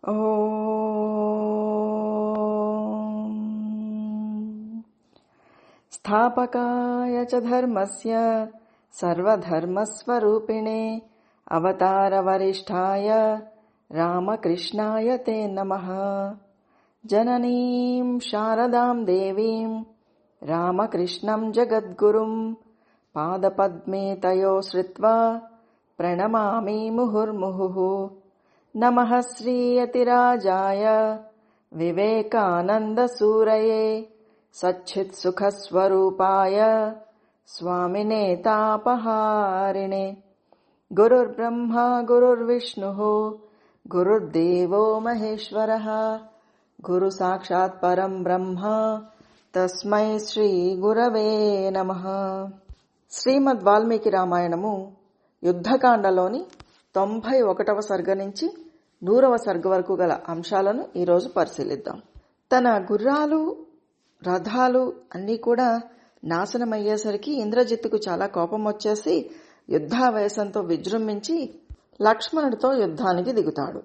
ఓం స్థాపకాయ చ ధర్మస్య సర్వధర్మస్వరూపిణే అవతారవరిష్ఠాయ రామకృష్ణాయ తే నమః. జననీం శారదాం దేవీం రామకృష్ణం జగద్గురుం పాదపద్మే తయో శ్రిత్వా ప్రణమామి ముహుర్ముహుః. నమః శ్రీయతిరాజాయ వివేకానందసూరయే సచ్చిత్సుఖస్వరూపాయ స్వామినే తాపహారిణే. గురుర్బ్రహ్మా గురుర్విష్ణుః గురుర్దేవో మహేశ్వరః గురు సాక్షాత్ పరం బ్రహ్మ తస్మై శ్రీ గురవే నమః. శ్రీమద్ వాల్మీకి రామాయణము యుద్ధకాండలోని 91వ సర్గ నుంచి 100వ సర్గ వరకు గల అంశాలను ఈరోజు పరిశీలిద్దాం. తన గుర్రాలు రథాలు అన్నీ కూడా నాశనమయ్యేసరికి ఇంద్రజిత్తుకు చాలా కోపం వచ్చేసి యుద్ధావేశంతో విజృంభించి లక్ష్మణుడితో యుద్ధానికి దిగుతాడు.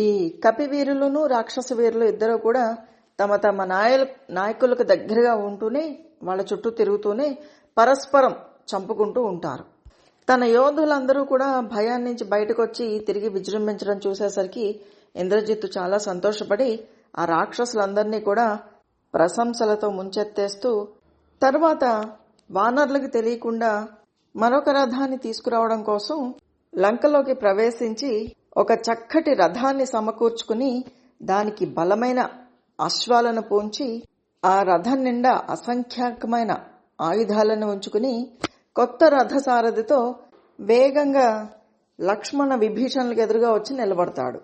ఈ కపివీరులను రాక్షస వీరులు ఇద్దరు కూడా తమ తమ నాయకులకు దగ్గరగా ఉంటూనే వాళ్ళ చుట్టూ తిరుగుతూనే పరస్పరం చంపుకుంటూ ఉంటారు. తన యోధులందరూ కూడా భయాన్ని నుంచి బయటకు వచ్చి తిరిగి విజృంభించడం చూసేసరికి ఇంద్రజిత్తు చాలా సంతోషపడి ఆ రాక్షసులందరినీ కూడా ప్రశంసలతో ముంచెత్తేస్తూ తర్వాత వానరులకు తెలియకుండా మరొక రథాన్ని తీసుకురావడం కోసం లంకలోకి ప్రవేశించి ఒక చక్కటి రథాన్ని సమకూర్చుకుని దానికి బలమైన అశ్వాలను పూంచి ఆ రథం నిండా అసంఖ్యాకమైన ఆయుధాలను ఉంచుకుని కొత్త రథసారథితో వేగంగా లక్ష్మణ విభీషణులకు ఎదురుగా వచ్చి నిలబడతాడు.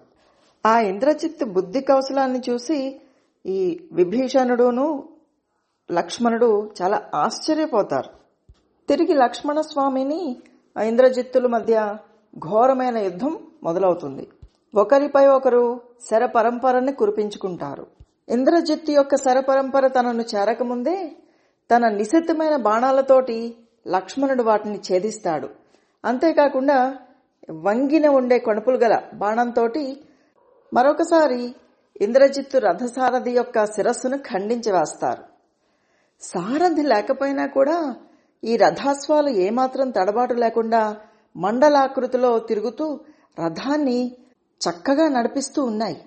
ఆ ఇంద్రజిత్తు బుద్ధి కౌశలాన్ని చూసి ఈ విభీషణుడును లక్ష్మణుడు చాలా ఆశ్చర్యపోతారు. తిరిగి లక్ష్మణ స్వామిని ఆ ఇంద్రజిత్తుల మధ్య ఘోరమైన యుద్ధం మొదలవుతుంది. ఒకరిపై ఒకరు శర పరంపరని కురిపించుకుంటారు. ఇంద్రజిత్తు యొక్క శర పరంపర తనను చేరకముందే తన నిశితమైన బాణాలతోటి లక్ష్మణుడు వాటిని ఛేదిస్తాడు. అంతేకాకుండా వంగిన ఉండే కొణపులు గల బాణంతో మరొకసారి ఇంద్రజిత్తు రథసారథి యొక్క శిరస్సును ఖండించి వేస్తారు. సారథి లేకపోయినా కూడా ఈ రథాశ్వాలు ఏమాత్రం తడబాటు లేకుండా మండలాకృతిలో తిరుగుతూ రథాన్ని చక్కగా నడిపిస్తూ ఉన్నాయి.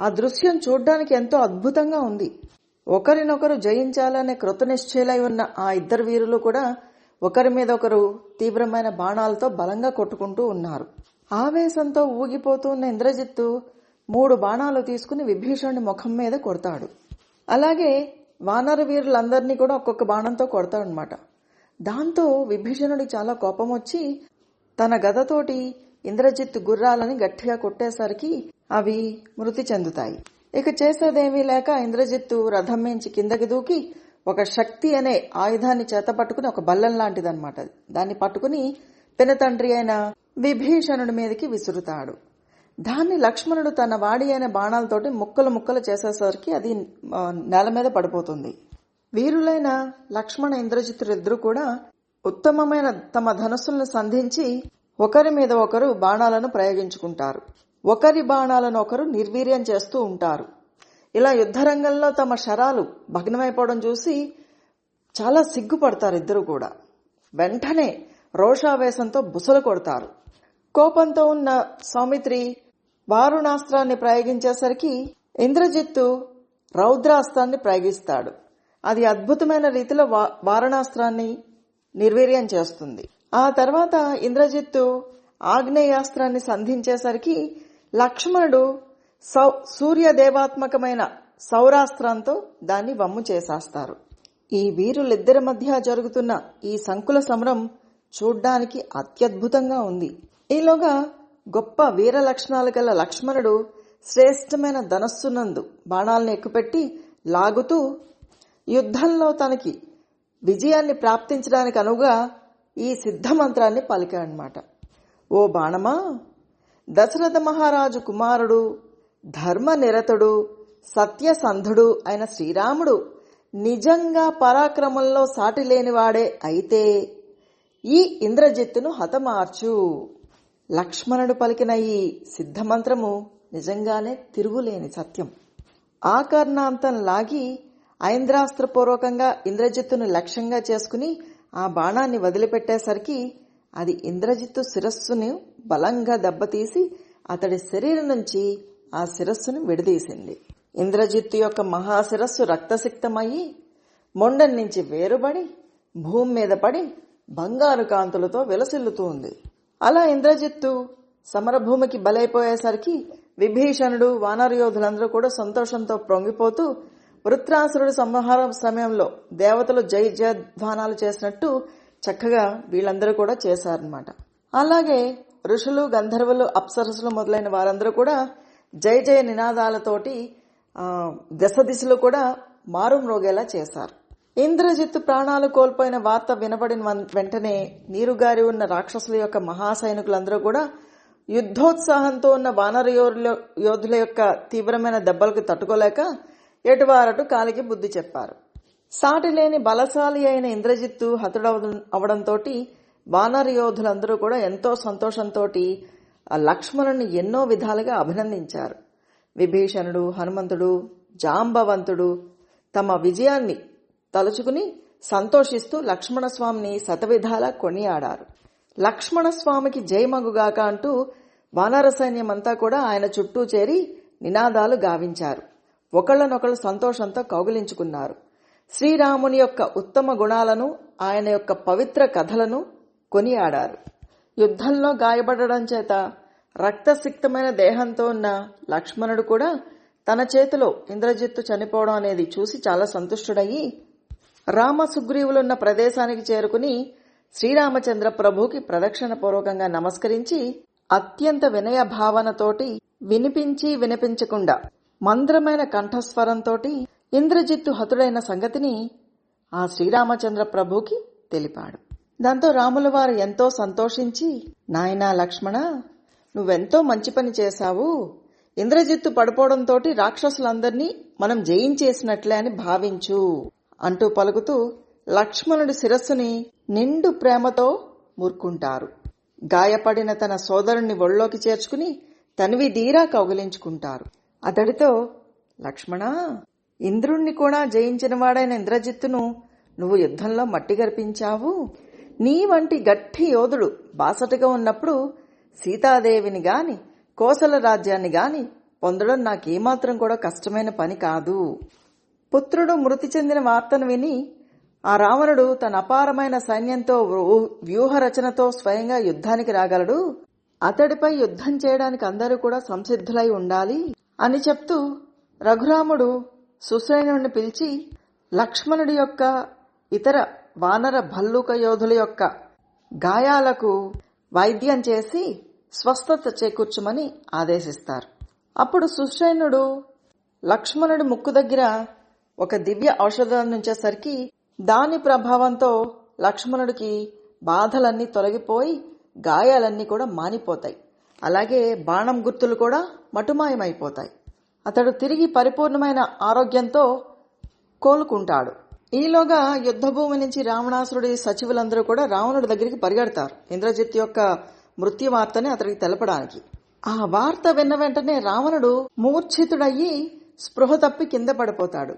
ఆ దృశ్యం చూడ్డానికి ఎంతో అద్భుతంగా ఉంది. ఒకరినొకరు జయించాలనే కృతనిశ్చయులై ఉన్న ఆ ఇద్దరు వీరులు కూడా ఒకరి మీద ఒకరు తీవ్రమైన బాణాలతో బలంగా కొట్టుకుంటూ ఉన్నారు. ఆవేశంతో ఊగిపోతూ ఉన్న ఇంద్రజిత్తు 3 బాణాలు తీసుకుని విభీషణుడి ముఖం మీద కొడతాడు. అలాగే వానర వీరులందరినీ కూడా ఒక్కొక్క బాణంతో కొడతాడనమాట. దాంతో విభీషణుడికి చాలా కోపం వచ్చి తన గదతోటి ఇంద్రజిత్తు గుర్రాలని గట్టిగా కొట్టేసరికి అవి మృతి చెందుతాయి. ఇక చేసేదేమీ లేక ఇంద్రజిత్తు రథం మించి కిందకి దూకి ఒక శక్తి అనే ఆయుధాన్ని చేత పట్టుకుని, ఒక బల్లం లాంటిదన్నమాట, దాన్ని పట్టుకుని పినతండ్రి అయిన విభీషణుడి మీదకి విసురుతాడు. దాన్ని లక్ష్మణుడు తన వాడి అయిన బాణాలతోటి ముక్కలు ముక్కలు చేసేసరికి అది నేల మీద పడిపోతుంది. వీరులైన లక్ష్మణ ఇంద్రజిత్తులిద్దరూ కూడా ఉత్తమమైన తమ ధనుస్సులను సంధించి ఒకరి మీద ఒకరు బాణాలను ప్రయోగించుకుంటారు. ఒకరి బాణాలను ఒకరు నిర్వీర్యం చేస్తూ ఉంటారు. ఇలా యుద్ధరంగంలో తమ శరాలు భగ్నమైపోవడం చూసి చాలా సిగ్గుపడతారు ఇద్దరు కూడా. వెంటనే రోషావేశంతో బుసలు కొడతారు. కోపంతో ఉన్న సౌమిత్రి వారుణాస్త్రాన్ని ప్రయోగించేసరికి ఇంద్రజిత్తు రౌద్రాస్త్రాన్ని ప్రయోగిస్తాడు. అది అద్భుతమైన రీతిలో వారణాస్త్రాన్ని నిర్వీర్యం చేస్తుంది. ఆ తర్వాత ఇంద్రజిత్తు ఆగ్నేయాస్త్రాన్ని సంధించేసరికి లక్ష్మణుడు సూర్యదేవాత్మకమైన సౌరాస్త్రంతో దాన్ని వమ్ము చేసేస్తారు. ఈ వీరులిద్దరి మధ్య జరుగుతున్న ఈ సంకుల సమరం చూడ్డానికి అత్యద్భుతంగా ఉంది. ఈలోగా గొప్ప వీర లక్షణాలు గల లక్ష్మణుడు శ్రేష్టమైన ధనస్సునందు బాణాలను ఎక్కుపెట్టి లాగుతూ యుద్ధంలో తనకి విజయాన్ని ప్రాప్తించడానికి అనువుగా ఈ సిద్ధమంత్రాన్ని పలికాడనమాట. ఓ బాణమా, దశరథ మహారాజు కుమారుడు, ధర్మనిరతుడు, సత్యసంధుడు అయిన శ్రీరాముడు నిజంగా పరాక్రమంలో సాటి లేనివాడే అయితే ఈ ఇంద్రజిత్తును హతమార్చు. లక్ష్మణుడు పలికిన ఈ సిద్ధమంత్రము నిజంగానే తిరుగులేని సత్యం. ఆకర్ణాంతం లాగి ఐంద్రాస్త్రపూర్వకంగా ఇంద్రజిత్తును లక్ష్యంగా చేసుకుని ఆ బాణాన్ని వదిలిపెట్టేసరికి అది ఇంద్రజిత్తు శిరస్సును బలంగా దెబ్బతీసి అతడి శరీరం నుంచి ఆ శిరస్సును విడదీసింది. ఇంద్రజిత్తు యొక్క మహాశిరస్సు రక్తసిక్తమయ్యి మొండం నుంచి వేరుబడి భూమి మీద పడి బంగారు కాంతులతో విలసిల్లుతూ ఉంది. అలా ఇంద్రజిత్తు సమరభూమికి బలైపోయేసరికి విభీషణుడు వానరయోధులందరూ కూడా సంతోషంతో పొంగిపోతూ వృత్రాసురుడు సంహారం సమయంలో దేవతలు జై జయధ్వానాలు చేసినట్టు చక్కగా వీళ్ళందరూ కూడా చేశారన్నమాట. అలాగే ఋషులు, గంధర్వులు, అప్సరసులు మొదలైన వారందరూ కూడా జయ జయ నినాదాలతోటి దశ దిశలు కూడా మారుమ్రోగేలా చేశారు. ఇంద్రజిత్తు ప్రాణాలు కోల్పోయిన వార్త వినబడిన వెంటనే నీరుగారి ఉన్న రాక్షసుల యొక్క మహాసైనికులందరూ కూడా యుద్ధోత్సాహంతో ఉన్న వానర యోధుల యొక్క తీవ్రమైన దెబ్బలకు తట్టుకోలేక ఎటువారటు కాలికి బుద్ధి చెప్పారు. సాటిలేని బలశాలి అయిన ఇంద్రజిత్తు హతుడవడంతో వానర యోధులందరూ కూడా ఎంతో సంతోషంతో లక్ష్మణుని ఎన్నో విధాలుగా అభినందించారు. విభీషణుడు, హనుమంతుడు, జాంబవంతుడు తమ విజయాన్ని తలుచుకుని సంతోషిస్తూ లక్ష్మణస్వామిని శతవిధాలా కొనియాడారు. లక్ష్మణస్వామికి జయమగుగాక అంటూ వానర సైన్యమంతా కూడా ఆయన చుట్టూ చేరి నినాదాలు గావించారు. ఒకళ్ళనొకళ్ళు సంతోషంతో కౌగిలించుకున్నారు. శ్రీరాముని యొక్క ఉత్తమ గుణాలను, ఆయన యొక్క పవిత్ర కథలను కొనియాడారు. యుద్ధంలో గాయపడడం చేత రక్తసిక్తమైన దేహంతో ఉన్న లక్ష్మణుడు కూడా తన చేతిలో ఇంద్రజిత్తు చనిపోవడం అనేది చూసి చాలా సంతుష్టుడయ్యి రామ సుగ్రీవులున్న ప్రదేశానికి చేరుకుని శ్రీరామచంద్ర ప్రభుకి ప్రదక్షిణ పూర్వకంగా నమస్కరించి అత్యంత వినయ భావనతోటి వినిపించి వినిపించకుండా మంద్రమైన కంఠస్వరంతో ఇంద్రజిత్తు హతుడైన సంగతిని ఆ శ్రీరామచంద్ర ప్రభుకి తెలిపాడు. దాంతో రాముల వారు ఎంతో సంతోషించి, నాయనా లక్ష్మణ, నువ్వెంతో మంచి పని చేశావు. ఇంద్రజిత్తు పడిపోవడంతో రాక్షసులందరినీ మనం జయించేసినట్లే అని భావించు అంటూ పలుకుతూ లక్ష్మణుడి శిరస్సుని నిండు ప్రేమతో ముర్కుంటారు. గాయపడిన తన సోదరుణ్ణి ఒళ్ళోకి చేర్చుకుని తనివి దీరా కౌగిలించుకుంటారు. అతడితో, లక్ష్మణ, ఇంద్రుణ్ణి కూడా జయించిన వాడైన ఇంద్రజిత్తును నువ్వు యుద్ధంలో మట్టి గర్పించావు. నీ వంటి గట్టి యోధుడు బాసటగా ఉన్నప్పుడు సీతాదేవిని గాని కోసల రాజ్యాన్ని గాని పొందడం నాకేమాత్రం కూడా కష్టమైన పని కాదు. పుత్రుడు మృతి చెందిన వార్తను విని ఆ రావణుడు తన అపారమైన సైన్యంతో వ్యూహ రచనతో స్వయంగా యుద్ధానికి రాగలడు. అతడిపై యుద్ధం చేయడానికి అందరూ కూడా సంసిద్ధులై ఉండాలి అని చెప్తూ రఘురాముడు సుసేనుడిని పిలిచి లక్ష్మణుడి యొక్క ఇతర వానర భల్లూక యోధుల యొక్క గాయాలకు వైద్యం చేసి స్వస్థత చేకూర్చమని ఆదేశిస్తారు. అప్పుడు సుసేనుడు లక్ష్మణుడి ముక్కు దగ్గర ఒక దివ్య ఔషధాన్ని ఉంచేసరికి దాని ప్రభావంతో లక్ష్మణుడికి బాధలన్నీ తొలగిపోయి గాయాలన్నీ కూడా మానిపోతాయి. అలాగే బాణం గుర్తులు కూడా మటుమాయమైపోతాయి. అతడు తిరిగి పరిపూర్ణమైన ఆరోగ్యంతో కోలుకుంటాడు. ఈలోగా యుద్ధభూమి నుంచి రావణాసురుడి సచివులందరూ కూడా రావణుడి దగ్గరికి పరిగెడతారు ఇంద్రజిత్ యొక్క మృత్యు వార్తని అతడికి తెలపడానికి. ఆ వార్త విన్న వెంటనే రావణుడు మూర్ఛితుడయ్యి స్పృహ తప్పి కింద పడిపోతాడు.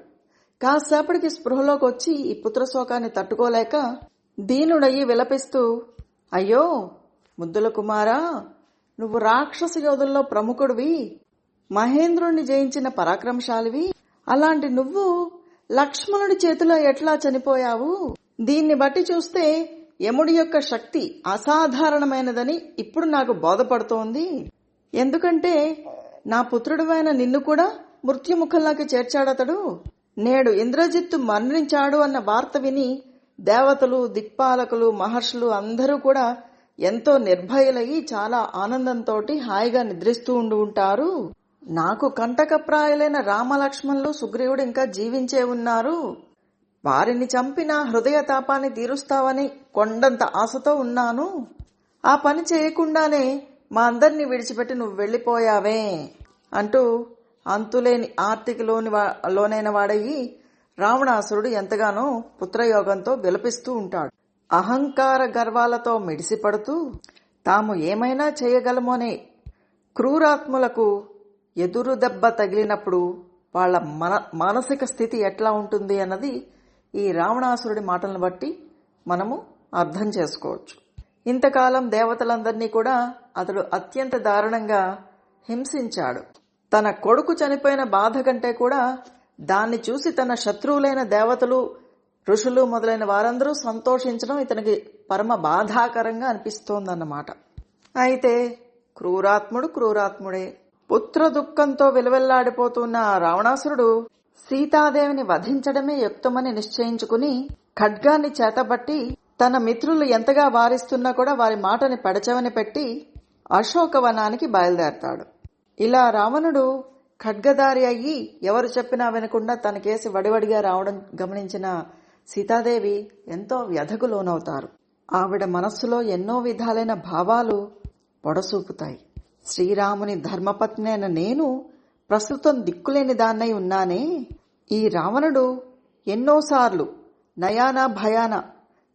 కాసేపటికి స్పృహలోకి వచ్చి ఈ పుత్రశోకాన్ని తట్టుకోలేక దీనుడయ్యి విలపిస్తూ, అయ్యో ముద్దుల కుమారా, నువ్వు రాక్షస యోధుల్లో ప్రముఖుడివి, మహేంద్రుణ్ణి జయించిన పరాక్రమశాలివి. అలాంటి నువ్వు లక్ష్మణుడి చేతిలో ఎట్లా చనిపోయావు? దీన్ని బట్టి చూస్తే యముడి యొక్క శక్తి అసాధారణమైనదని ఇప్పుడు నాకు బోధపడుతోంది. ఎందుకంటే నా పుత్రుడివైన నిన్ను కూడా మృత్యుముఖంలోకి చేర్చాడతడు. నేడు ఇంద్రజిత్తు మరణించాడు అన్న వార్త విని దేవతలు, దిక్పాలకులు, మహర్షులు అందరూ కూడా ఎంతో నిర్భయులయ్యి చాలా ఆనందంతో హాయిగా నిద్రిస్తూ ఉంటారు. నాకు కంటకప్రాయులైన రామలక్ష్మణులు, సుగ్రీవుడు ఇంకా జీవించే ఉన్నారు. వారిని చంపిన హృదయ తాపాన్ని తీరుస్తావని కొండంత ఆశతో ఉన్నాను. ఆ పని చేయకుండానే మా అందరినీ విడిచిపెట్టి నువ్వు వెళ్లిపోయావే అంటూ అంతులేని ఆర్తికిలోనైన వాడయ్యి రావణాసురుడు ఎంతగానో పుత్రయోగంతో విలపిస్తూ ఉంటాడు. అహంకార గర్వాలతో మిడిసిపడుతూ తాము ఏమైనా చేయగలమోనే క్రూరాత్ములకు ఎదురు దెబ్బ తగిలినప్పుడు వాళ్ళ మానసిక స్థితి ఎట్లా ఉంటుంది అన్నది ఈ రావణాసురుడి మాటలను బట్టి మనము అర్థం చేసుకోవచ్చు. ఇంతకాలం దేవతలందరినీ కూడా అతడు అత్యంత దారుణంగా హింసించాడు. తన కొడుకు చనిపోయిన బాధ కంటే కూడా దాన్ని చూసి తన శత్రువులైన దేవతలు, ఋషులు మొదలైన వారందరూ సంతోషించడం ఇతనికి పరమ బాధాకరంగా అనిపిస్తోందన్నమాట. అయితే క్రూరాత్ముడు క్రూరాత్ముడే. పుత్ర దుఃఖంతో విలువెల్లాడిపోతున్న ఆ రావణాసురుడు సీతాదేవిని వధించడమే యుక్తమని నిశ్చయించుకుని ఖడ్గాన్ని చేతబట్టి తన మిత్రులు ఎంతగా వారిస్తున్నా కూడా వారి మాటని పెడచెవిన పెట్టి అశోకవనానికి బయలుదేరతాడు. ఇలా రావణుడు ఖడ్గదారి అయ్యి ఎవరు చెప్పినా వినకుండా తనకేసి వడివడిగా రావడం గమనించిన సీతాదేవి ఎంతో వ్యధకు లోనవుతారు. ఆవిడ మనస్సులో ఎన్నో విధాలైన భావాలు పొడసూపుతాయి. శ్రీరాముని ధర్మపత్ని అయిన నేను ప్రస్తుతం దిక్కులేని దాన్నై ఉన్నానే. ఈ రావణుడు ఎన్నోసార్లు నయానా భయాన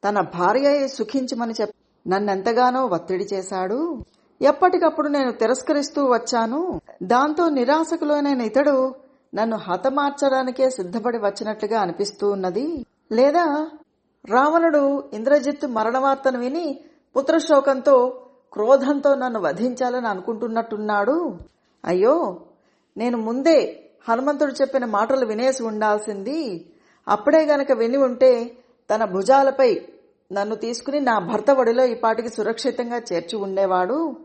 తన భార్యయే సుఖించమని చెప్పి నన్నెంతగానో ఒత్తిడి చేశాడు. ఎప్పటికప్పుడు నేను తిరస్కరిస్తూ వచ్చాను. దాంతో నిరాశకులోనైన ఇతడు నన్ను హతమార్చడానికే సిద్ధపడి వచ్చినట్లుగా అనిపిస్తూ ఉన్నది. లేదా రావణుడు ఇంద్రజిత్తు మరణవార్తను విని పుత్రశోకంతో క్రోధంతో నన్ను వధించాలని అనుకుంటున్నట్టున్నాడు. అయ్యో, నేను ముందే హనుమంతుడు చెప్పిన మాటలు వినేసి ఉండాల్సింది. అప్పుడే గనక విని ఉంటే తన భుజాలపై నన్ను తీసుకుని నా భర్త ఒడిలో ఈ పాటికి సురక్షితంగా చేర్చి ఉండేవాడు.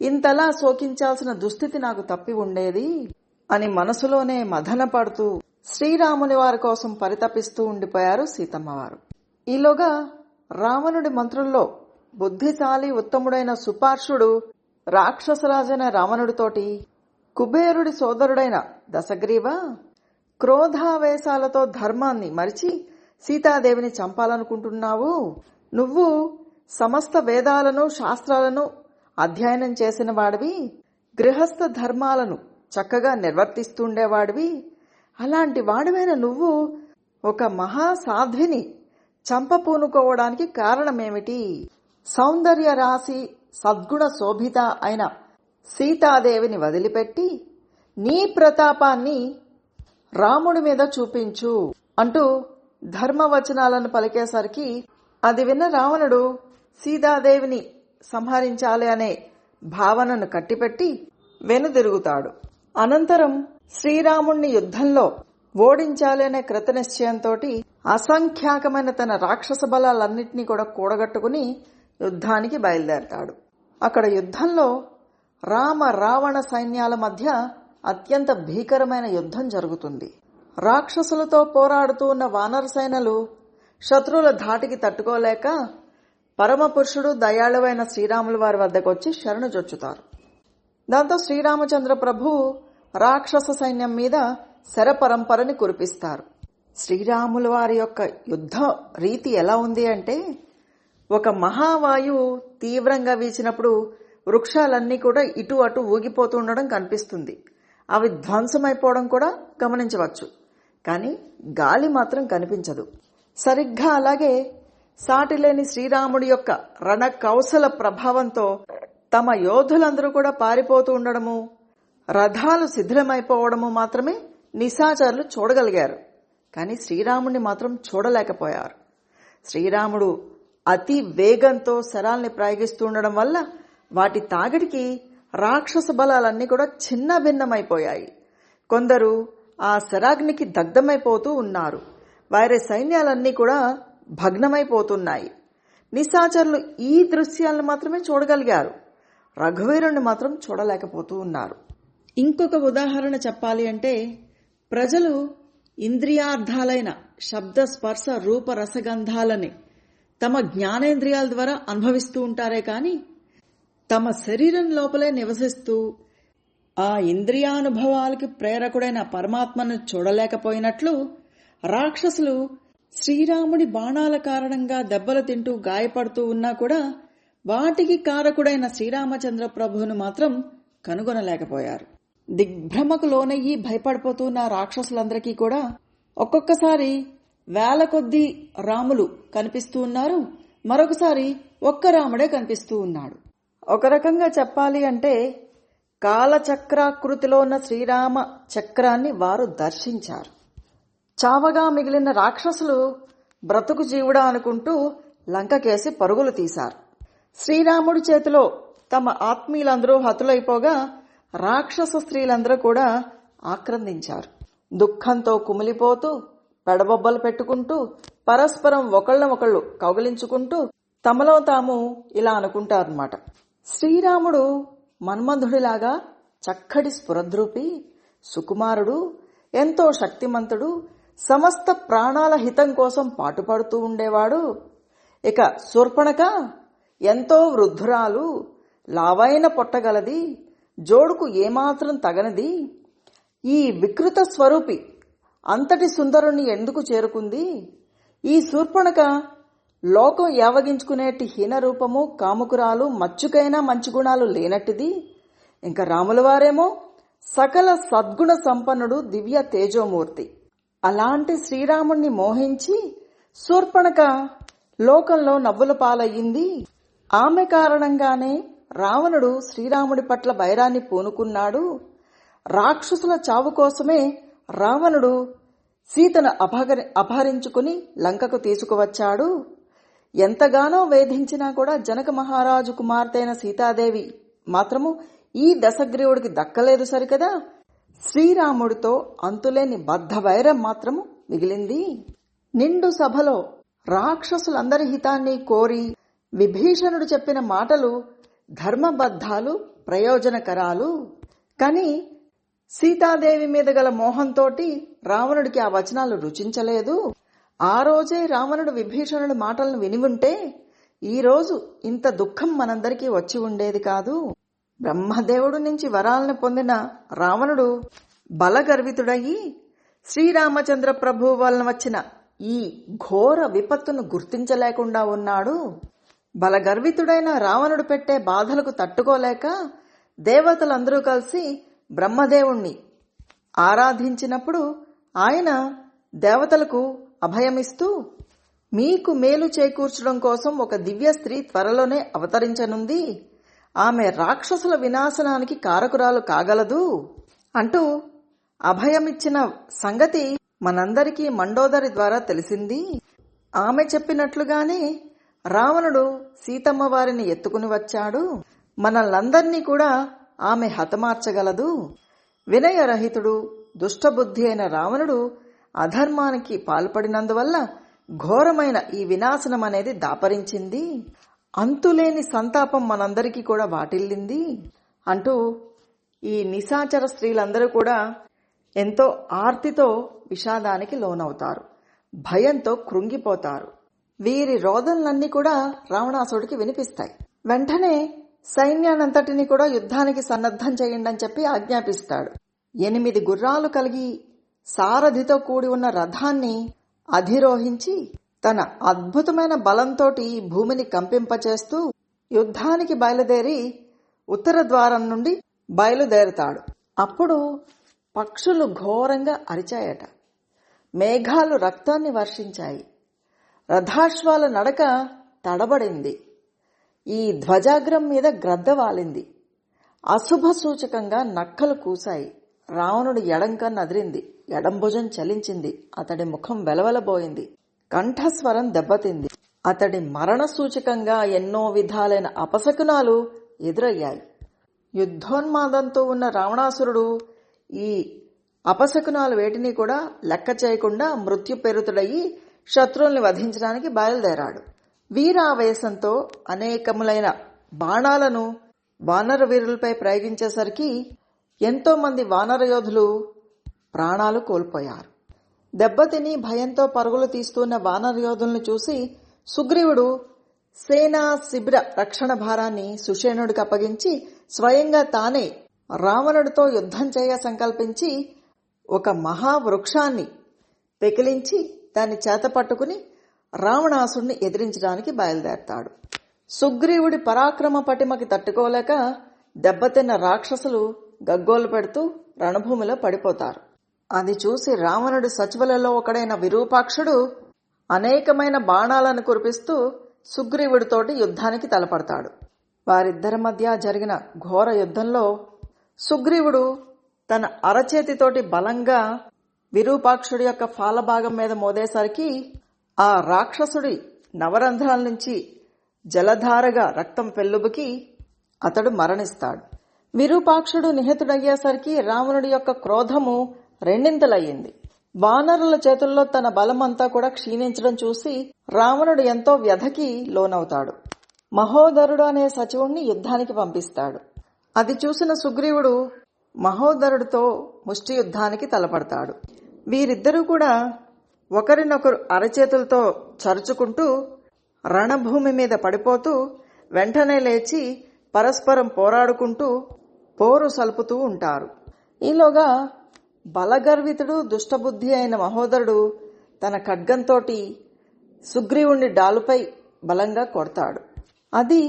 ఇంతలా శోకించాల్సిన దుస్థితి నాకు తప్పి ఉండేది అని మనసులోనే మదన పడుతూ శ్రీరాముని వారి కోసం పరితపిస్తూ ఉండిపోయారు సీతమ్మవారు. ఈలోగా రావణుడి మంత్రుల్లో బుద్ధిశాలి ఉత్తముడైన సుపార్షుడు రాక్షసరాజైన రావణుడితోటి, కుబేరుడి సోదరుడైన దశగ్రీవ క్రోధావేశాలతో ధర్మాన్ని మరిచి సీతాదేవిని చంపాలనుకుంటున్నావు. నువ్వు సమస్త వేదాలను శాస్త్రాలను అధ్యయనం చేసిన వాడివి, గృహస్థ ధర్మాలను చక్కగా నిర్వర్తిస్తుండేవాడివి. అలాంటి వాడివైన నువ్వు ఒక మహాసాధ్విని చంపపూనుకోవడానికి కారణమేమిటి? సౌందర్య రాశి సద్గుణ శోభిత అయిన సీతాదేవిని వదిలిపెట్టి నీ ప్రతాపాన్ని రాముడి మీద చూపించు అంటూ ధర్మవచనాలను పలికేసరికి అది విన్న రావణుడు సీతాదేవిని సంహరించాలి అనే భావనను కట్టిపెట్టి వెనుదిరుగుతాడు. అనంతరం శ్రీరాముణ్ణి యుద్ధంలో ఓడించాలి అనే కృతనిశ్చయంతో అసంఖ్యాకమైన తన రాక్షస బలాలన్నింటినీ కూడా కూడగట్టుకుని యుద్ధానికి బయలుదేరతాడు. అక్కడ యుద్ధంలో రామ రావణ సైన్యాల మధ్య అత్యంత భీకరమైన యుద్ధం జరుగుతుంది. రాక్షసులతో పోరాడుతూ ఉన్న వానర సేనలు శత్రువుల ధాటికి తట్టుకోలేక పరమపురుషుడు దయాళువైన శ్రీరాముల వారి వద్దకు వచ్చి శరణు జొచ్చుతారు. దాంతో శ్రీరామచంద్ర ప్రభు రాక్షస సైన్యం మీద శరపరంపరని కురిపిస్తారు. శ్రీరాముల వారి యొక్క యుద్ధ రీతి ఎలా ఉంది అంటే, ఒక మహావాయువు తీవ్రంగా వీచినప్పుడు వృక్షాలన్నీ కూడా ఇటు అటు ఊగిపోతూ ఉండడం కనిపిస్తుంది. అవి ధ్వంసమైపోవడం కూడా గమనించవచ్చు. కానీ గాలి మాత్రం కనిపించదు. సరిగ్గా అలాగే సాటిలేని శ్రీరాముడి యొక్క రణ కౌశల ప్రభావంతో తమ యోధులందరూ కూడా పారిపోతూ ఉండడము, రథాలు శిథిలమైపోవడము మాత్రమే నిశాచరులు చూడగలిగారు. కానీ శ్రీరాముడిని మాత్రం చూడలేకపోయారు. శ్రీరాముడు అతి వేగంతో శరాల్ని ప్రయోగిస్తూ ఉండడం వల్ల వాటి తాకిడికి రాక్షస బలాలన్నీ కూడా చిన్న భిన్నమైపోయాయి. కొందరు ఆ శరాగ్నికి దగ్ధమైపోతూ ఉన్నారు. వారి సైన్యాలన్నీ కూడా భగ్నమైపోతున్నాయి. నిశాచరులు ఈ దృశ్యాలను మాత్రమే చూడగలిగారు. రఘువీరుణ్ణి మాత్రం చూడలేకపోతూ ఉన్నారు. ఇంకొక ఉదాహరణ చెప్పాలి అంటే, ప్రజలు ఇంద్రియార్థాలైన శబ్ద స్పర్శ రూప రసగంధాలని తమ జ్ఞానేంద్రియాల ద్వారా అనుభవిస్తూ ఉంటారే కాని తమ శరీరం లోపలే నివసిస్తూ ఆ ఇంద్రియానుభవాలకి ప్రేరకుడైన పరమాత్మను చూడలేకపోయినట్లు రాక్షసులు శ్రీరాముడి బాణాల కారణంగా దెబ్బలు తింటూ గాయపడుతూ ఉన్నా కూడా వాటికి కారకుడైన శ్రీరామచంద్ర ప్రభువును మాత్రం కనుగొనలేకపోయారు. దిగ్భ్రమకు లోనయ్యి భయపడిపోతున్న రాక్షసులందరికీ కూడా ఒక్కొక్కసారి వేల కొద్దీ రాములు కనిపిస్తూ ఉన్నారు, మరొకసారి ఒక్క రాముడే కనిపిస్తూ ఉన్నాడు. ఒక రకంగా చెప్పాలి అంటే కాలచక్రాకృతిలో ఉన్న శ్రీరామ చక్రాన్ని వారు దర్శించారు. చావగా మిగిలిన రాక్షసులు బ్రతుకు జీవుడా అనుకుంటూ లంకకేసి పరుగులు తీశారు. శ్రీరాముడి చేతిలో తమ ఆత్మీయులందరూ హతులైపోగా రాక్షస స్త్రీలందరూ కూడా ఆక్రందించారు. దుఃఖంతో కుమిలిపోతూ పెడబొబ్బలు పెట్టుకుంటూ పరస్పరం ఒకళ్ళనొకళ్ళు కౌగిలించుకుంటూ తమలో తాము ఇలా అనుకుంటారన్నమాట. శ్రీరాముడు మన్మధుడిలాగా చక్కటి స్ఫురద్రూపి, సుకుమారుడు, ఎంతో శక్తిమంతుడు, సమస్త ప్రాణాల హితం కోసం పాటుపడుతూ ఉండేవాడు. ఇక శూర్పణఖ ఎంతో వృద్ధురాలు, లావైన పొట్టగలది, జోడుకు ఏమాత్రం తగనిది. ఈ వికృత స్వరూపి అంతటి సుందరుణ్ణి ఎందుకు చేరుకుంది? ఈ శూర్పణఖ లోకం యావగించుకునేటి హీన రూపము, కాముకురాలు, మచ్చుకైనా మంచి గుణాలు లేనట్టిది. ఇంకా రాముల వారేమో సకల సద్గుణ సంపన్నుడు, దివ్య తేజోమూర్తి. అలాంటి శ్రీరాముణ్ణి మోహించి శూర్పణఖ లోకంలో నవ్వుల పాలయ్యింది. ఆమె కారణంగానే రావణుడు శ్రీరాముడి పట్ల వైరాన్ని పూనుకున్నాడు. రాక్షసుల చావు కోసమే రావణుడు సీతను అపహరించుకుని లంకకు తీసుకువచ్చాడు. ఎంతగానో వేధించినా కూడా జనక మహారాజు కుమార్తె అయిన సీతాదేవి మాత్రము ఈ దశగ్రీవుడికి దక్కలేదు సరికదా. శ్రీరాముడితో అంతులేని బద్ధవైరం మాత్రము మిగిలింది. నిండు సభలో రాక్షసులందరి హితాన్ని కోరి విభీషణుడు చెప్పిన మాటలు ధర్మబద్ధాలు, ప్రయోజనకరాలు. కాని సీతాదేవి మీద గల మోహంతోటి రావణుడికి ఆ వచనాలు రుచించలేదు. ఆ రోజే రావణుడు విభీషణుడి మాటలను విని ఉంటే ఈరోజు ఇంత దుఃఖం మనందరికీ వచ్చి ఉండేది కాదు. బ్రహ్మదేవుడు నుంచి వరాలను పొందిన రావణుడు బలగర్వితుడయ్యి శ్రీరామచంద్ర ప్రభు వలన వచ్చిన ఈ ఘోర విపత్తును గుర్తించలేకుండా ఉన్నాడు. బలగర్వితుడైన రావణుడు పెట్టే బాధలకు తట్టుకోలేక దేవతలందరూ కలిసి బ్రహ్మదేవుణ్ణి ఆరాధించినప్పుడు ఆయన దేవతలకు అభయమిస్తూ, మీకు మేలు చేకూర్చడం కోసం ఒక దివ్య స్త్రీ త్వరలోనే అవతరించనుంది, ఆమె రాక్షసుల వినాశనానికి కారకురాలు కాగలదు అంటూ అభయమిచ్చిన సంగతి మనందరికీ మండోదరి ద్వారా తెలిసింది. ఆమె చెప్పినట్లుగానే రావణుడు సీతమ్మ వారిని ఎత్తుకుని వచ్చాడు. మనల్నందర్నీ కూడా ఆమె హతమార్చగలదు. వినయరహితుడు, దుష్టబుద్ధి అయిన రావణుడు అధర్మానికి పాల్పడినందువల్ల ఘోరమైన ఈ వినాశనం అనేది దాపరించింది. అంతులేని సంతాపం మనందరికీ కూడా వాటిల్లింది అంటూ ఈ నిశాచర స్త్రీలందరూ కూడా ఎంతో ఆర్తితో విషాదానికి లోనవుతారు, భయంతో కృంగిపోతారు. వీరి రోదనలన్నీ కూడా రావణాసుడికి వినిపిస్తాయి. వెంటనే సైన్యానంతటిని కూడా యుద్ధానికి సన్నద్ధం చేయండి అని చెప్పి ఆజ్ఞాపిస్తాడు. 8 గుర్రాలు కలిగి సారథితో కూడి ఉన్న రథాన్ని అధిరోహించి తన అద్భుతమైన బలంతోటి భూమిని కంపింపచేస్తూ యుద్ధానికి బయలుదేరి ఉత్తర ద్వారం నుండి బయలుదేరుతాడు. అప్పుడు పక్షులు ఘోరంగా అరిచాయట, మేఘాలు రక్తాన్ని వర్షించాయి, రథాశ్వాల నడక తడబడింది, ఈ ధ్వజాగ్రం మీద గ్రద్ద వాలింది, అశుభ సూచకంగా నక్కలు కూశాయి, రావణుడు ఎడంకన్ను అదిరింది, ఎడంభుజం చలించింది, అతడి ముఖం వెలవెలబోయింది, కంఠస్వరం దెబ్బతింది, అతడి మరణ సూచకంగా ఎన్నో విధాలైన అపశకునాలు ఎదురయ్యాయి. యుద్ధోన్మాదంతో ఉన్న రావణాసురుడు ఈ అపశకునాలు వేటిని కూడా లెక్క చేయకుండా మృత్యుపేరుతుడయి శత్రువుల్ని వధించడానికి బయలుదేరాడు. వీరావేశంతో అనేకములైన బాణాలను వానర వీరులపై ప్రయోగించేసరికి ఎంతో మంది వానర యోధులు ప్రాణాలు కోల్పోయారు. దెబ్బతిని భయంతో పరుగులు తీస్తున్న వానర యోధులను చూసి సుగ్రీవుడు సేనా శిబిర రక్షణ భారాన్ని సుషేణుడికి అప్పగించి స్వయంగా తానే రావణుడితో యుద్ధం చేయ సంకల్పించి ఒక మహావృక్షాన్ని పెకిలించి దాన్ని చేతపట్టుకుని రావణాసుడిని ఎదిరించడానికి బయలుదేరతాడు. సుగ్రీవుడి పరాక్రమ పటిమకి తట్టుకోలేక దెబ్బతిన్న రాక్షసులు గగ్గోలు పెడుతూ రణభూమిలో పడిపోతారు. అది చూసి రావణుడి సచివులలో ఒకడైన విరూపాక్షుడు అనేకమైన బాణాలను కురిపిస్తూ సుగ్రీవుడితోటి యుద్ధానికి తలపడతాడు. వారిద్దరి మధ్య జరిగిన ఘోర యుద్ధంలో సుగ్రీవుడు తన అరచేతితోటి బలంగా విరూపాక్షుడి యొక్క ఫాలభాగం మీద మోదేసరికి ఆ రాక్షసుడి నవరంధ్రాల నుంచి జలధారగా రక్తం పెల్లుబుకి అతడు మరణిస్తాడు. విరూపాక్షుడు నిహతుడయ్యేసరికి రావణుడి యొక్క క్రోధము రెండింతలయ్యింది. వానరుల చేతుల్లో తన బలమంతా కూడా క్షీణించడం చూసి రావణుడు ఎంతో వ్యధకి లోనవుతాడు. మహోదరుడు అనే సచివుణ్ణి యుద్ధానికి పంపిస్తాడు. అది చూసిన సుగ్రీవుడు మహోదరుడితో ముష్టి యుద్ధానికి తలపడతాడు. వీరిద్దరూ కూడా ఒకరినొకరు అరచేతులతో చరుచుకుంటూ రణభూమి మీద పడిపోతూ వెంటనే లేచి పరస్పరం పోరాడుకుంటూ పోరు సల్పుతూ ఉంటారు. ఈలోగా బలగర్వితుడు దుష్టబుద్ధి అయిన మహోదరుడు తన ఖడ్గంతోటి సుగ్రీవుణ్ణి డాలుపై బలంగా కొడతాడు. అది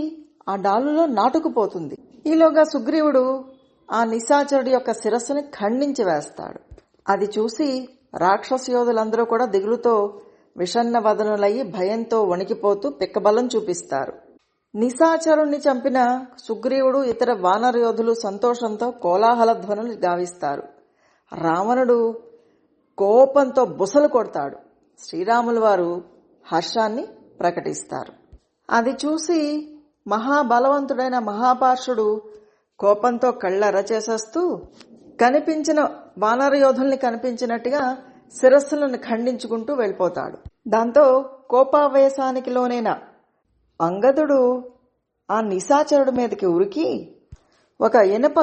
ఆ డాలులో నాటుకుపోతుంది. ఈలోగా సుగ్రీవుడు ఆ నిశాచరుడి యొక్క శిరస్సుని ఖండించి వేస్తాడు. అది చూసి రాక్షస యోధులందరూ కూడా దిగులుతో విషన్న వదనులయ్యి భయంతో వణికిపోతూ పిక్కబలం చూపిస్తారు. నిశాచరుణ్ణి చంపిన సుగ్రీవుడు ఇతర వానర యోధులు సంతోషంతో కోలాహల ధ్వనులు గావిస్తారు. రావణుడు కోపంతో బుసలు కొడతాడు. శ్రీరాముల వారు హర్షాన్ని ప్రకటిస్తారు. అది చూసి మహాబలవంతుడైన మహాపార్షుడు కోపంతో కళ్ళెర్ర చేసేస్తూ కనిపించిన వానర యోధుల్ని కనిపించినట్టుగా శిరస్సులను ఖండించుకుంటూ వెళ్ళిపోతాడు. దాంతో కోపావేశానికి లోనైన అంగదుడు ఆ నిశాచరుడి మీదకి ఉరికి ఒక ఇనప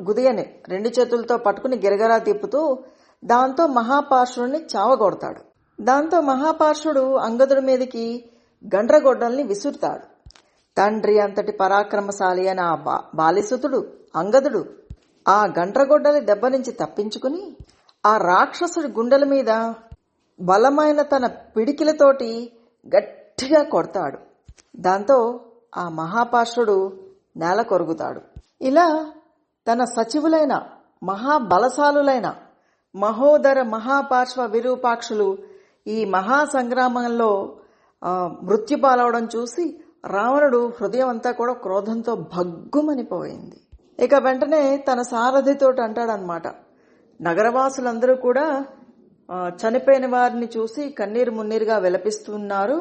గుదియని 2 చేతులతో పట్టుకుని గిరగరా తిప్పుతూ దాంతో మహాపార్షుడిని చావగొడతాడు. దాంతో మహాపార్షుడు అంగదుడి మీదకి గండ్రగొడ్డల్ని విసురుతాడు. తండ్రి అంతటి పరాక్రమశాలి అయిన ఆ బాలిసుతుడు అంగదుడు ఆ గండ్రగొడ్డలి దెబ్బ నుంచి తప్పించుకుని ఆ రాక్షసుడి గుండెల మీద బలమైన తన పిడికిలతోటి గట్టిగా కొడతాడు. దాంతో ఆ మహాపార్షుడు నేల కొరుగుతాడు. ఇలా తన సచివులైన మహాబలశాలులైన మహోదర మహాపార్శ్వ విరూపాక్షులు ఈ మహాసంగ్రామంలో మృత్యుపాలవడం చూసి రావణుడు హృదయం అంతా కూడా క్రోధంతో భగ్గుమనిపోయింది. ఇక వెంటనే తన సారథితోటి అంటాడనమాట, నగరవాసులందరూ కూడా చనిపోయిన వారిని చూసి కన్నీరు మున్నీరుగా విలపిస్తున్నారు.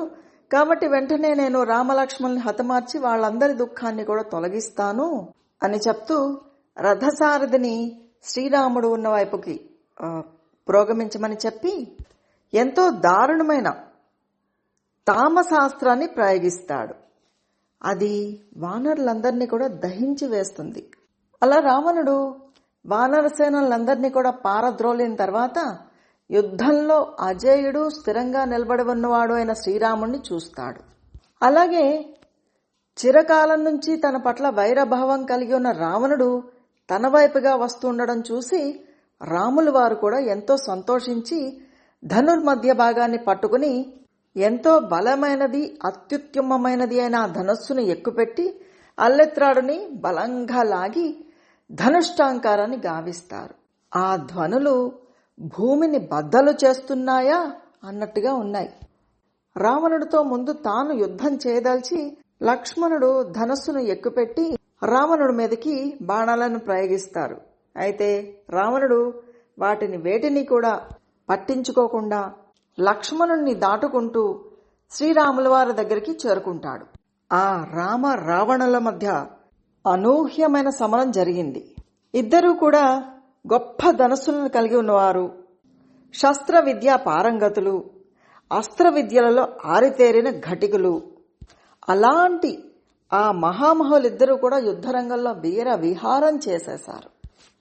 కాబట్టి వెంటనే నేను రామలక్ష్మణుల్ని హతమార్చి వాళ్ళందరి దుఃఖాన్ని కూడా తొలగిస్తాను అని చెప్తూ రథసారథిని శ్రీరాముడు ఉన్న వైపుకి ప్రోగమించమని చెప్పి ఎంతో దారుణమైన తామశాస్త్రాన్ని ప్రయోగిస్తాడు. అది వానరులందరినీ కూడా దహించి వేస్తుంది. అలా రావణుడు వానరసేనలందరినీ కూడా పారద్రోలిన తర్వాత యుద్ధంలో అజేయుడు స్థిరంగా నిలబడి ఉన్నవాడు అయిన శ్రీరాముణ్ణి చూస్తాడు. అలాగే చిరకాలం నుంచి తన పట్ల వైరభావం కలిగి ఉన్న రావణుడు తన వైపుగా వస్తుండడం చూసి రాముల వారు కూడా ఎంతో సంతోషించి ధనుర్మధ్య భాగాన్ని పట్టుకుని ఎంతో బలమైనది అత్యుత్తమమైనది అయిన ఆ ధనస్సును ఎక్కుపెట్టి అల్లెత్రాడుని బలంగా లాగి ధనుష్టాంకారాన్ని గావిస్తారు. ఆ ధ్వనులు భూమిని బద్దలు చేస్తున్నాయా అన్నట్టుగా ఉన్నాయి. రావణుడితో ముందు తాను యుద్ధం చేయదలిచి లక్ష్మణుడు ధనస్సును ఎక్కుపెట్టి రావణుడి మీదకి బాణాలను ప్రయోగిస్తారు. అయితే రావణుడు వాటిని వేటిని కూడా పట్టించుకోకుండా లక్ష్మణుణ్ణి దాటుకుంటూ శ్రీరాముల వారి దగ్గరికి చేరుకుంటాడు. ఆ రామ రావణుల మధ్య అనూహ్యమైన సమరం జరిగింది. ఇద్దరూ కూడా గొప్ప ధనస్సులను కలిగి ఉన్నవారు, శస్త్ర విద్యా పారంగతులు, అస్త్ర విద్యలలో ఆరితేరిన ఘటికులు. అలాంటి ఆ మహామహులిద్దరూ కూడా యుద్ధరంగంలో వీర విహారం చేసేశారు.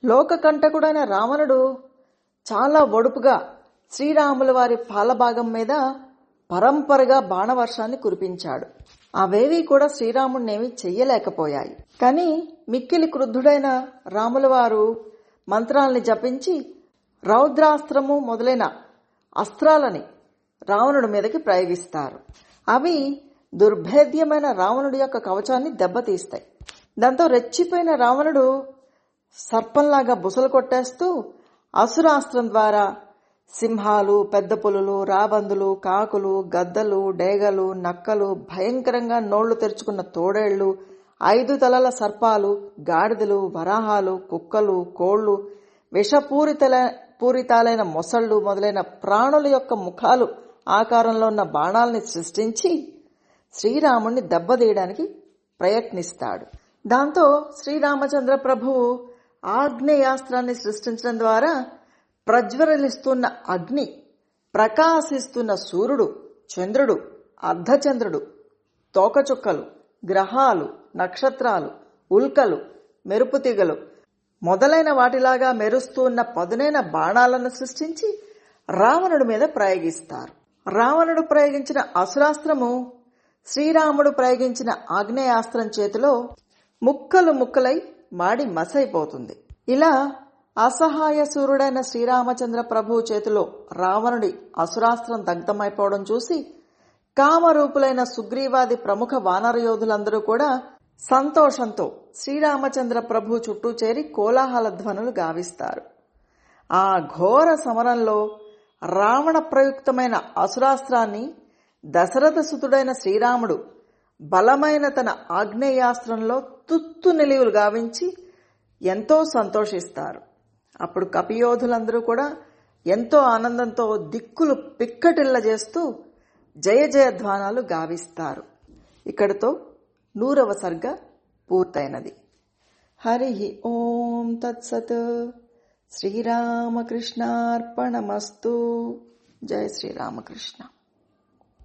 లోకకంటకుడైన రావణుడు చాలా ఒడుపుగా శ్రీరాముల వారి పాలభాగం మీద పరంపరగా బాణవర్షాన్ని కురిపించాడు. అవేవి కూడా శ్రీరాముడినేమి చెయ్యలేకపోయాయి. కానీ మిక్కిలి క్రుద్ధుడైన రాముల వారు మంత్రాల్ని జపించి రౌద్రాస్త్రము మొదలైన అస్త్రాలని రావణుడి మీదకి ప్రయోగిస్తారు. అవి దుర్భేద్యమైన రావణుడి యొక్క కవచాన్ని దెబ్బతీస్తాయి. దాంతో రెచ్చిపోయిన రావణుడు సర్పంలాగా బుసలు కొట్టేస్తూ అసురాస్త్రం ద్వారా సింహాలు, పెద్ద పులులు, రాబందులు, కాకులు, గద్దలు, డేగలు, నక్కలు, భయంకరంగా నోళ్లు తెరుచుకున్న తోడేళ్లు, 5 తలల సర్పాలు, గాడిదలు, వరాహాలు, కుక్కలు, కోళ్లు, పూరితాలైన మొసళ్ళు మొదలైన ప్రాణుల యొక్క ముఖాలు ఆకారంలో ఉన్న బాణాల్ని సృష్టించి శ్రీరాముణ్ణి దెబ్బతీయడానికి ప్రయత్నిస్తాడు. దాంతో శ్రీరామచంద్ర ప్రభువు ఆగ్నేయాస్త్రాన్ని సృష్టించడం ద్వారా ప్రజ్వలిస్తున్న అగ్ని, ప్రకాశిస్తున్న సూర్యుడు, చంద్రుడు, అర్ధచంద్రుడు, తోకచుక్కలు, గ్రహాలు, నక్షత్రాలు, ఉల్కలు, మెరుపుతీగలు మొదలైన వాటిలాగా మెరుస్తున్న పదునైన బాణాలను సృష్టించి రావణుడి మీద ప్రయోగిస్తారు. రావణుడు ప్రయోగించిన అసురాస్త్రము శ్రీరాముడు ప్రయోగించిన ఆగ్నేయాస్త్రం చేతిలో ముక్కలు ముక్కలై మాడి మసైపోతుంది. ఇలా అసహాయ సూర్యుడైన శ్రీరామచంద్ర ప్రభువు చేతిలో రావణుడి అసురాస్త్రం దగ్ధమైపోవడం చూసి కామరూపులైన సుగ్రీవాది ప్రముఖ వానర యోధులందరూ కూడా సంతోషంతో శ్రీరామచంద్ర ప్రభు చుట్టూ చేరి కోలాహల ధ్వనులు గావిస్తారు. ఆ ఘోర సమరంలో రావణ ప్రయుక్తమైన అసురాస్త్రాన్ని దశరథ సుతుడైన శ్రీరాముడు బలమైన తన ఆగ్నేయాస్త్రంలో తుత్తు నిలువులు గావించి ఎంతో సంతోషిస్తారు. అప్పుడు కపియోధులందరూ కూడా ఎంతో ఆనందంతో దిక్కులు పిక్కటిల్ల చేస్తూ జయ జయధ్వానాలు గావిస్తారు. ఇక్కడితో 100వ సర్గ పూర్తయినది. హరి ఓం తత్సత్. శ్రీరామకృష్ణార్పణమస్తు. జయ శ్రీరామకృష్ణ.